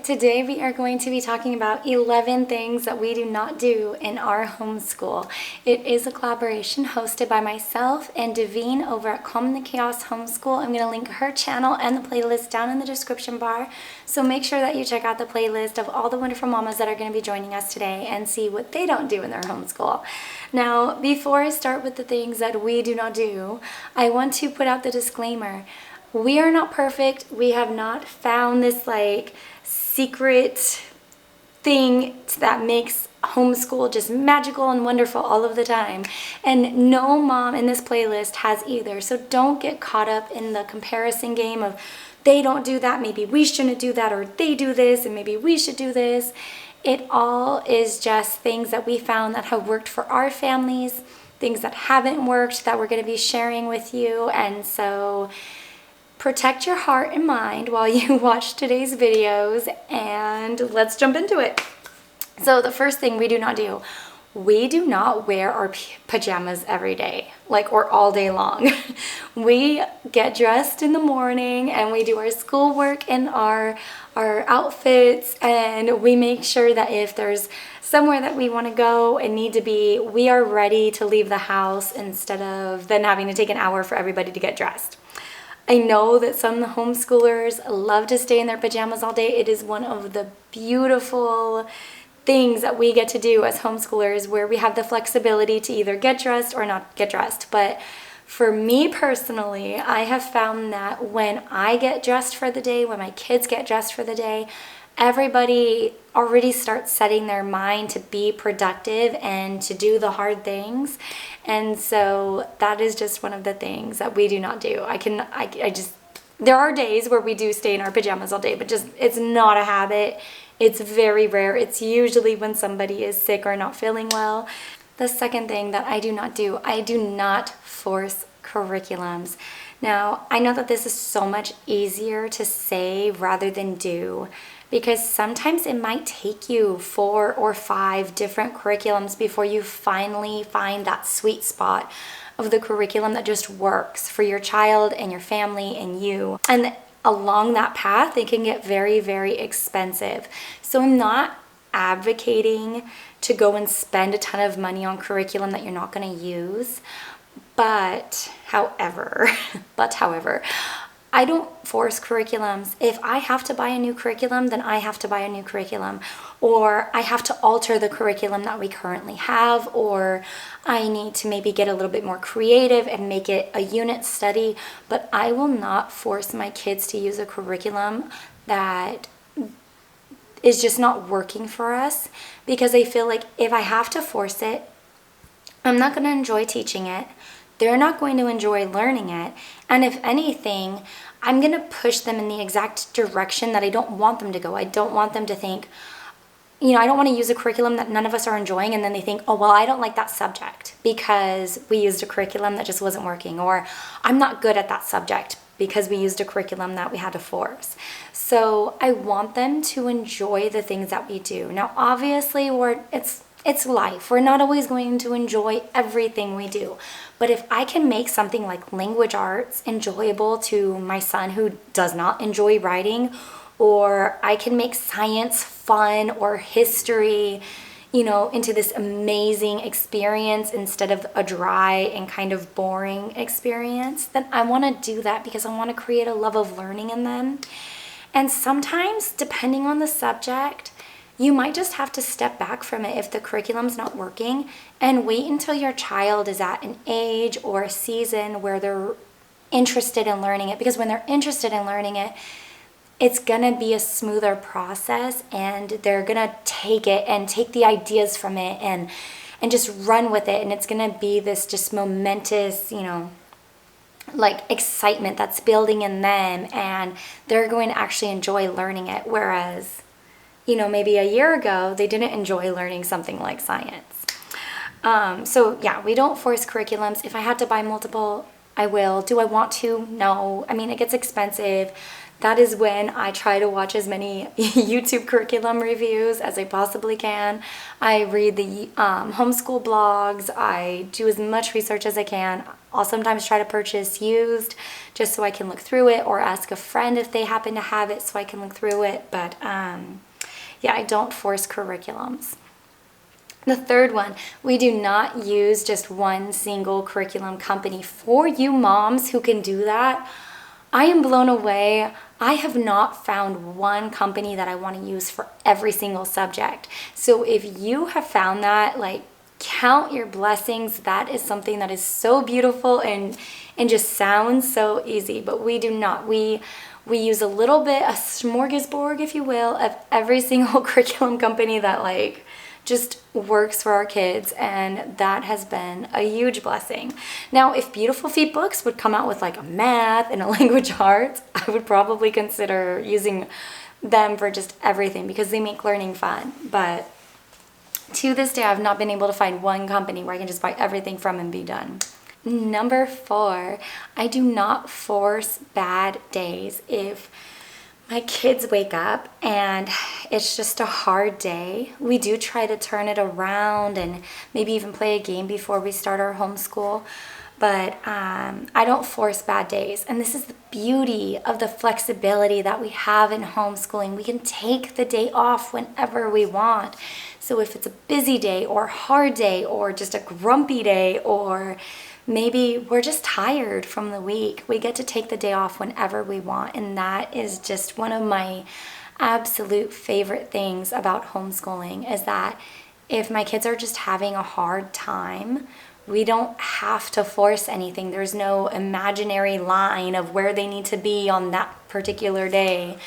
Today we are going to be talking about 11 things that we do not do in our homeschool. It is a collaboration hosted by myself and Davene over at Calm in the Chaos Homeschool. I'm going to link her channel and the playlist down in the description bar. So make sure that you check out the playlist of all the wonderful mamas that are going to be joining us today and see what they don't do in their homeschool. Now, before I start with the things that we do not do, I want to put out the disclaimer. We are not perfect. We have not found this secret thing that makes homeschool just magical and wonderful all of the time. And no mom in this playlist has either. So don't get caught up in the comparison game of they don't do that, maybe we shouldn't do that, or they do this and maybe we should do this. It all is just things that we found that have worked for our families, things that haven't worked that we're going to be sharing with you. And so protect your heart and mind while you watch today's videos, and let's jump into it. So the first thing we do not do, we do not wear our pajamas every day, or all day long. We get dressed in the morning and we do our schoolwork in our outfits, and we make sure that if there's somewhere that we want to go and need to be, we are ready to leave the house instead of then having to take an hour for everybody to get dressed. I know that some homeschoolers love to stay in their pajamas all day. It is one of the beautiful things that we get to do as homeschoolers, where we have the flexibility to either get dressed or not get dressed. But for me personally, I have found that when I get dressed for the day, when my kids get dressed for the day, everybody already starts setting their mind to be productive and to do the hard things. And so that is just one of the things that we do not do. There are days where we do stay in our pajamas all day, but it's not a habit. It's very rare. It's usually when somebody is sick or not feeling well. The second thing that I do not do, I do not force curriculums. Now, I know that this is so much easier to say rather than do, because sometimes it might take you 4 or 5 different curriculums before you finally find that sweet spot of the curriculum that just works for your child and your family and you. And along that path, it can get very, very expensive. So I'm not advocating to go and spend a ton of money on curriculum that you're not going to use. But however, I don't force curriculums. If I have to buy a new curriculum, then I have to buy a new curriculum. Or I have to alter the curriculum that we currently have, or I need to maybe get a little bit more creative and make it a unit study. But I will not force my kids to use a curriculum that is just not working for us, because I feel like if I have to force it, I'm not going to enjoy teaching it. They're not going to enjoy learning it. And if anything, I'm going to push them in the exact direction that I don't want them to go. I don't want them to think, I don't want to use a curriculum that none of us are enjoying, and then they think, oh, well, I don't like that subject because we used a curriculum that just wasn't working, or I'm not good at that subject because we used a curriculum that we had to force. So I want them to enjoy the things that we do. Now, obviously, it's life. We're not always going to enjoy everything we do. But if I can make something like language arts enjoyable to my son who does not enjoy writing, or I can make science fun, or history, into this amazing experience instead of a dry and kind of boring experience, then I want to do that because I want to create a love of learning in them. And sometimes, depending on the subject, you might just have to step back from it if the curriculum's not working, and wait until your child is at an age or a season where they're interested in learning it. Because when they're interested in learning it, it's going to be a smoother process, and they're going to take it and take the ideas from it and just run with it. And it's going to be this just momentous, excitement that's building in them, and they're going to actually enjoy learning it. Whereas, maybe a year ago, they didn't enjoy learning something like science. So yeah, we don't force curriculums. If I had to buy multiple, I will. Do I want to? No. It gets expensive. That is when I try to watch as many YouTube curriculum reviews as I possibly can. I read the homeschool blogs. I do as much research as I can. I'll sometimes try to purchase used just so I can look through it, or ask a friend if they happen to have it so I can look through it. But yeah, I don't force curriculums. The third one, we do not use just one single curriculum company. For you moms who can do that, I am blown away. I have not found one company that I want to use for every single subject. So if you have found that, like, count your blessings. That is something that is so beautiful and just sounds so easy, but we do not. We use a little bit, a smorgasbord, if you will, of every single curriculum company that like just works for our kids, and that has been a huge blessing. Now, if Beautiful Feet Books would come out with like a math and a language arts, I would probably consider using them for just everything because they make learning fun. But to this day, I've not been able to find one company where I can just buy everything from and be done. Number 4, I do not force bad days. If my kids wake up and it's just a hard day, we do try to turn it around and maybe even play a game before we start our homeschool. But I don't force bad days. And this is the beauty of the flexibility that we have in homeschooling. We can take the day off whenever we want. So if it's a busy day or a hard day or just a grumpy day, or maybe we're just tired from the week, we get to take the day off whenever we want. And that is just one of my absolute favorite things about homeschooling, is that if my kids are just having a hard time, we don't have to force anything. There's no imaginary line of where they need to be on that particular day.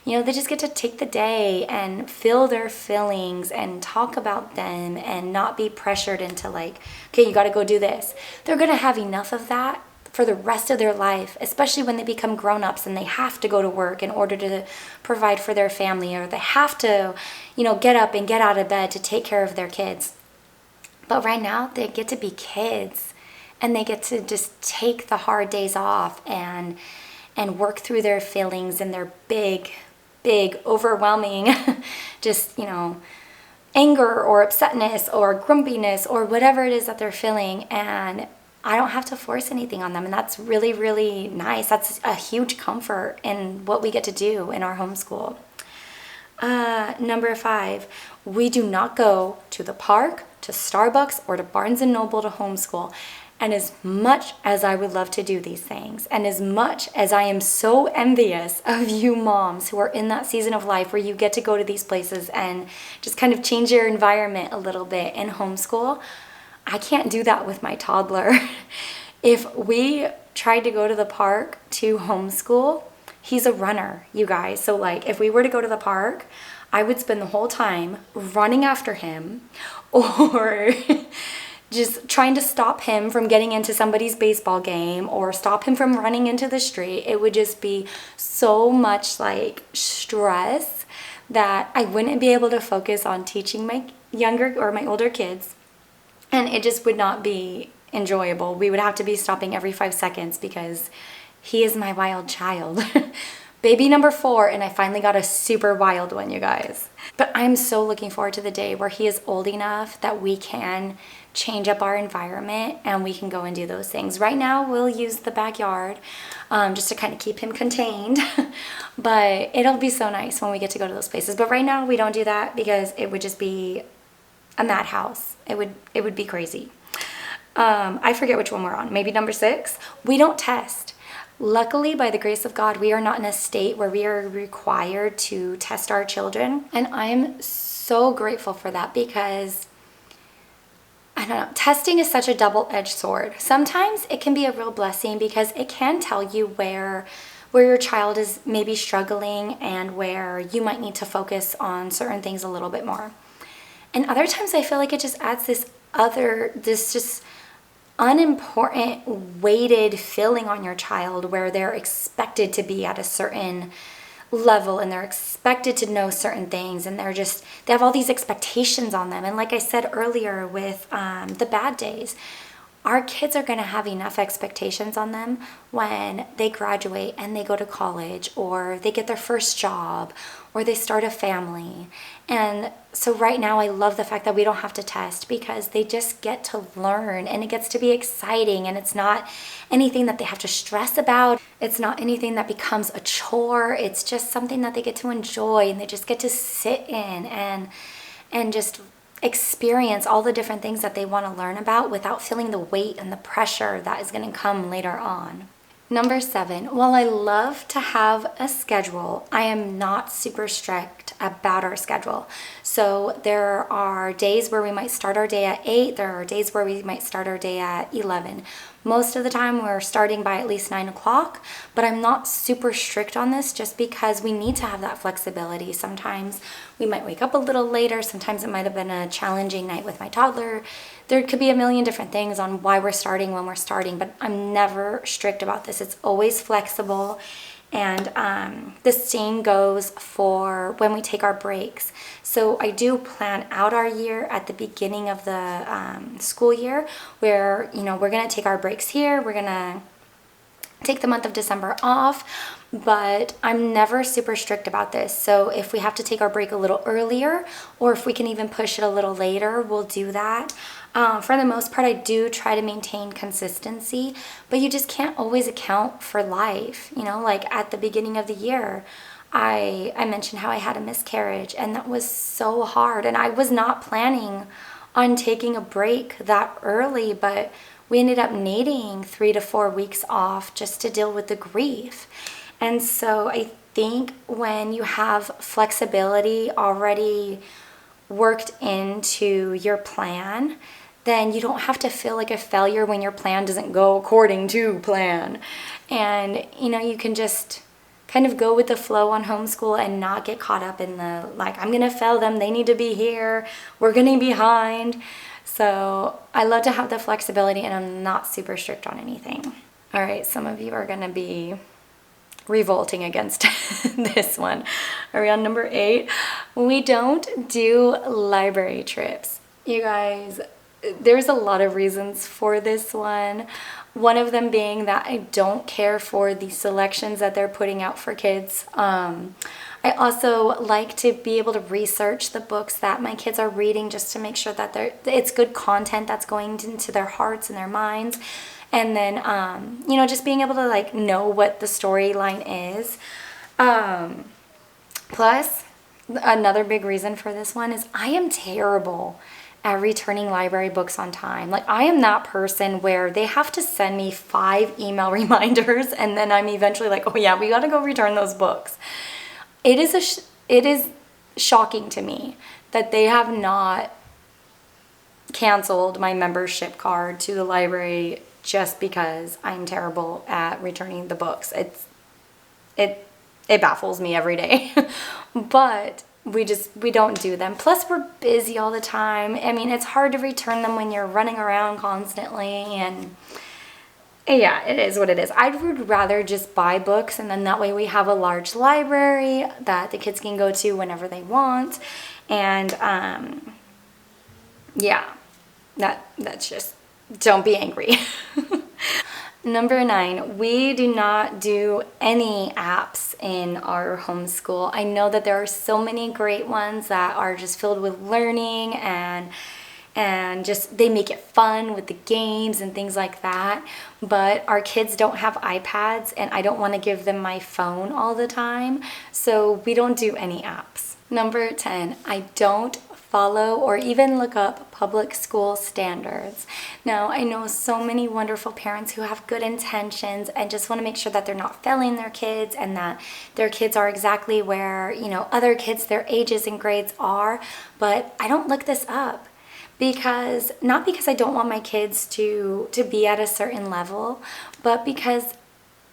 You know, they just get to take the day and feel their feelings and talk about them and not be pressured into like, okay, you got to go do this. They're going to have enough of that for the rest of their life, especially when they become grown-ups and they have to go to work in order to provide for their family, or they have to, you know, get up and get out of bed to take care of their kids. But right now, they get to be kids, and they get to just take the hard days off and work through their feelings and their big, overwhelming, just, you know, anger or upsetness or grumpiness or whatever it is that they're feeling. And I don't have to force anything on them. And that's really, really nice. That's a huge comfort in what we get to do in our homeschool. Number 5, we do not go to the park, to Starbucks, or to Barnes & Noble to homeschool. And as much as I would love to do these things, and as much as I am so envious of you moms who are in that season of life where you get to go to these places and just kind of change your environment a little bit in homeschool, I can't do that with my toddler. If we tried to go to the park to homeschool, he's a runner, you guys. So like if we were to go to the park, I would spend the whole time running after him, or just trying to stop him from getting into somebody's baseball game, or stop him from running into the street. It would just be so much like stress that I wouldn't be able to focus on teaching my younger or my older kids. And it just would not be enjoyable. We would have to be stopping every 5 seconds because he is my wild child. Baby number 4, and I finally got a super wild one, you guys. But I'm so looking forward to the day where he is old enough that we can change up our environment and we can go and do those things. Right now, we'll use the backyard just to kind of keep him contained. But it'll be so nice when we get to go to those places. But right now, we don't do that because it would just be a madhouse. It would be crazy. I forget which one we're on. Maybe number 6. We don't test. Luckily, by the grace of God, we are not in a state where we are required to test our children. And I'm so grateful for that because, I don't know, testing is such a double-edged sword. Sometimes it can be a real blessing because it can tell you where your child is maybe struggling and where you might need to focus on certain things a little bit more. And other times I feel like it just adds this just unimportant weighted feeling on your child where they're expected to be at a certain level and they're expected to know certain things, and they have all these expectations on them. And like I said earlier with the bad days, our kids are going to have enough expectations on them when they graduate and they go to college, or they get their first job, or they start a family. And so right now I love the fact that we don't have to test, because they just get to learn, and it gets to be exciting, and it's not anything that they have to stress about. It's not anything that becomes a chore. It's just something that they get to enjoy, and they just get to sit in and just experience all the different things that they want to learn about without feeling the weight and the pressure that is going to come later on. Number 7, while I love to have a schedule, I am not super strict about our schedule. So there are days where we might start our day at 8. There are days where we might start our day at 11. Most of the time we're starting by at least 9 o'clock, but I'm not super strict on this just because we need to have that flexibility. Sometimes we might wake up a little later. Sometimes it might have been a challenging night with my toddler. There could be a million different things on why we're starting when we're starting, but I'm never strict about this. It's always flexible. And the same goes for when we take our breaks. So I do plan out our year at the beginning of the school year, where, we're going to take our breaks here. We're going to take the month of December off, but I'm never super strict about this. So if we have to take our break a little earlier, or if we can even push it a little later, we'll do that. For the most part, I do try to maintain consistency, but you just can't always account for life. Like at the beginning of the year, I mentioned how I had a miscarriage, and that was so hard, and I was not planning on taking a break that early, but we ended up needing 3 to 4 weeks off just to deal with the grief. And so I think when you have flexibility already worked into your plan, then you don't have to feel like a failure when your plan doesn't go according to plan. And, you can just kind of go with the flow on homeschool and not get caught up in the, like, I'm going to fail them, they need to be here, we're going to be behind. So I love to have the flexibility, and I'm not super strict on anything. All right, some of you are going to be revolting against this one. Are we on number 8? We don't do library trips. You guys, there's a lot of reasons for this one. One of them being that I don't care for the selections that they're putting out for kids. I also like to be able to research the books that my kids are reading, just to make sure that it's good content that's going into their hearts and their minds. And then, just being able to know what the storyline is. Plus, another big reason for this one is I am terrible at returning library books on time. I am that person where they have to send me 5 email reminders, and then I'm eventually like, oh yeah, we gotta go return those books. It is shocking to me that they have not canceled my membership card to the library just because I'm terrible at returning the books. It baffles me every day. But we don't do them. Plus we're busy all the time. I mean, it's hard to return them when you're running around constantly, and yeah, it is what it is. I would rather just buy books, and then that way we have a large library that the kids can go to whenever they want. And yeah, that's just, don't be angry. Number 9, we do not do any apps in our homeschool. I know that there are so many great ones that are just filled with learning, and just they make it fun with the games and things like that. But our kids don't have iPads, and I don't want to give them my phone all the time, so we don't do any apps. Number 10, I don't follow or even look up public school standards. Now, I know so many wonderful parents who have good intentions and just want to make sure that they're not failing their kids, and that their kids are exactly where, other kids their ages and grades are. But I don't look this up. Not because I don't want my kids to be at a certain level, but because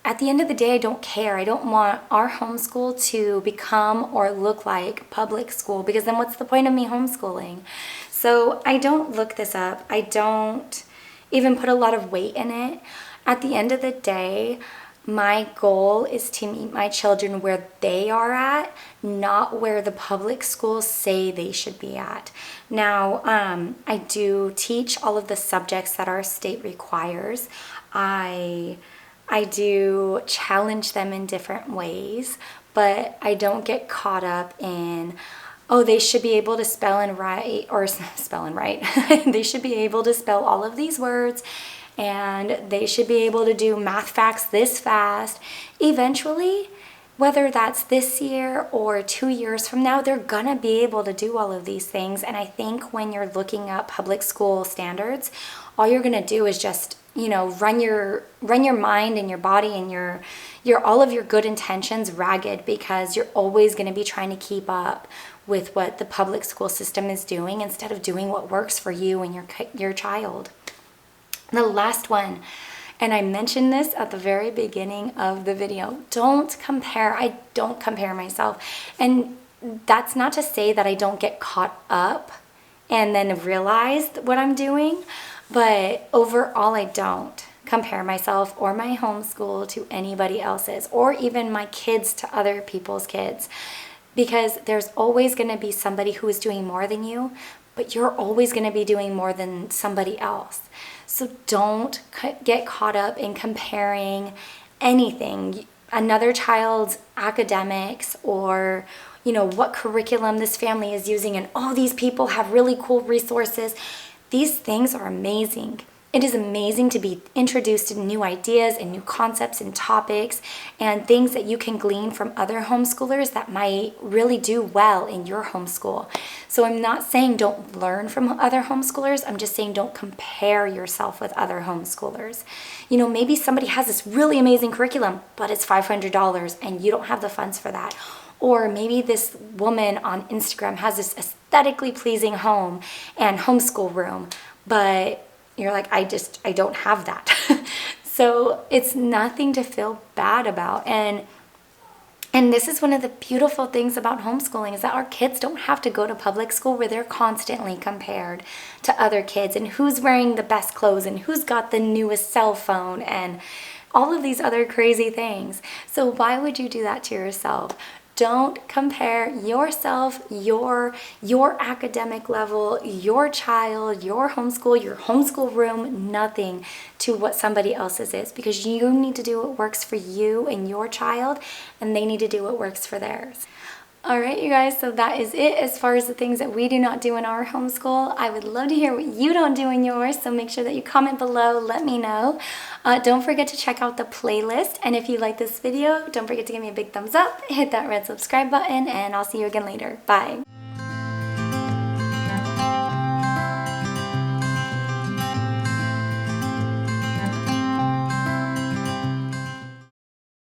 at the end of the day, I don't care. I don't want our homeschool to become or look like public school, because then what's the point of me homeschooling? So I don't look this up. I don't even put a lot of weight in it. At the end of the day, my goal is to meet my children where they are at, not where the public schools say they should be at. Now, I do teach all of the subjects that our state requires. I do challenge them in different ways, but I don't get caught up in, oh, they should be able to spell and write, or spell and write. They should be able to spell all of these words, and they should be able to do math facts this fast. Eventually, whether that's this year or 2 years from now, they're gonna be able to do all of these things. And I think when you're looking up public school standards, all you're gonna do is just, run your mind and your body and your all of your good intentions ragged, because you're always gonna be trying to keep up with what the public school system is doing instead of doing what works for you and your child. The last one, and I mentioned this at the very beginning of the video, don't compare. I don't compare myself. And that's not to say that I don't get caught up and then realize what I'm doing, but overall I don't compare myself or my homeschool to anybody else's, or even my kids to other people's kids, because there's always going to be somebody who is doing more than you, but you're always going to be doing more than somebody else. So don't get caught up in comparing anything, another child's academics, or what curriculum this family is using, and all these people have really cool resources. These things are amazing. It is amazing to be introduced to new ideas and new concepts and topics and things that you can glean from other homeschoolers that might really do well in your homeschool. So I'm not saying don't learn from other homeschoolers. I'm just saying don't compare yourself with other homeschoolers. Maybe somebody has this really amazing curriculum, but it's $500 and you don't have the funds for that. Or maybe this woman on Instagram has this aesthetically pleasing home and homeschool room, but you're like, I don't have that. So it's nothing to feel bad about. And this is one of the beautiful things about homeschooling, is that our kids don't have to go to public school where they're constantly compared to other kids and who's wearing the best clothes and who's got the newest cell phone and all of these other crazy things. So why would you do that to yourself? Don't compare yourself, your academic level, your child, your homeschool room, nothing to what somebody else's is, because you need to do what works for you and your child, and they need to do what works for theirs. All right, you guys, so that is it as far as the things that we do not do in our homeschool. I would love to hear what you don't do in yours, so make sure that you comment below, let me know. Don't forget to check out the playlist, and if you like this video, don't forget to give me a big thumbs up, hit that red subscribe button, and I'll see you again later. Bye.